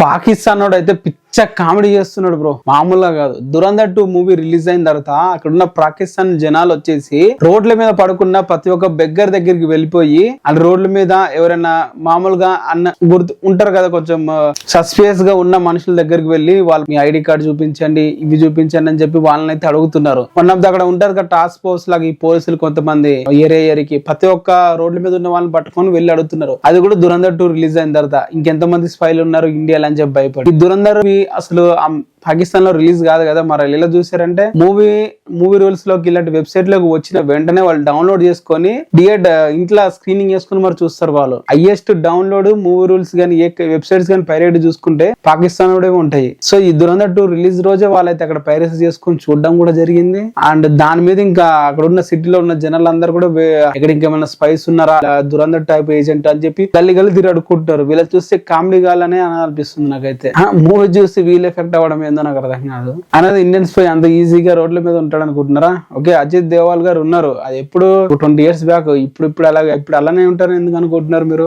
పాకిస్తాన్ వాడు అయితే పిచ్చ కామెడీ చేస్తున్నాడు బ్రో, మామూలుగా కాదు. దురంధర్ 2 మూవీ రిలీజ్ అయిన తర్వాత అక్కడ ఉన్న పాకిస్తాన్ జనాలు వచ్చేసి రోడ్ల మీద పడుకున్న ప్రతి ఒక్క బెగ్గర్ దగ్గరికి వెళ్ళిపోయి ఆ రోడ్ల మీద ఎవరైనా మామూలుగా అన్న గుర్తు ఉంటారు కదా, కొంచెం సస్పియస్ గా ఉన్న మనుషుల దగ్గరికి వెళ్ళి వాళ్ళు మీ ఐడి కార్డు చూపించండి, ఇవి చూపించండి అని చెప్పి వాళ్ళని అయితే అడుగుతున్నారు. అక్కడ ఉంటారు కదా టాస్క్ ఫోర్స్ లాగా ఈ పోలీసులు కొంతమంది ఏరియాకి ప్రతి ఒక్క రోడ్ల మీద ఉన్న వాళ్ళని పట్టుకొని వెళ్ళి అడుగుతున్నారు. అది కూడా దురంధర్ 2 రిలీజ్ అయిన తర్వాత ఇంకెంత మంది స్పైలు ఉన్నారు ఇండియాలో అని చెప్పి భయపడి. ఈ దురంధర్ అసలు పాకిస్తాన్ లో రిలీజ్ కాదు కదా, మరి ఎలా చూసారంటే మూవీ రూల్స్ లోకి ఇలాంటి వెబ్సైట్ లోకి వచ్చిన వెంటనే వాళ్ళు డౌన్లోడ్ చేసుకొని ఇంట్లో స్క్రీనింగ్ చేసుకుని మరి చూస్తారు. వాళ్ళు హైయెస్ట్ డౌన్లోడ్ మూవీ రూల్స్ గానీ ఏ వెబ్సైట్స్ గానీ పైరేట్ చూసుకుంటే పాకిస్తాన్ లో ఉంటాయి. సో ఈ దురంధర్ 2 రిలీజ్ రోజే వాళ్ళైతే అక్కడ పైరసీ చేసుకొని చూడడం కూడా జరిగింది. అండ్ దాని మీద ఇంకా అక్కడ ఉన్న సిటీలో ఉన్న జనాలందరూ కూడా ఇక్కడ ఇంకేమైనా స్పైస్ ఉన్నారా, దురంధర్ టైప్ ఏజెంట్ అని చెప్పి గల్లి తిరిగి అడుక్కుంటారు. వీళ్ళకి చూస్తే కామెడీ గాలనే అనిపిస్తుంది నాకైతే. మూవీ చూసి వీల్ ఎఫెక్ట్ అవ్వడం ఏందో నాకు అర్థం కాదు. అనేది ఇండియన్ స్పై అంత ఈజీగా రోడ్ల మీద ఉంటాడు అనుకుంటున్నారా? ఓకే, అజిత్ దేవాల్ గారు ఉన్నారు, అది ఎప్పుడు 20 years బ్యాక్. ఇప్పుడు అలానే ఉంటారు ఎందుకు అనుకుంటున్నారు మీరు?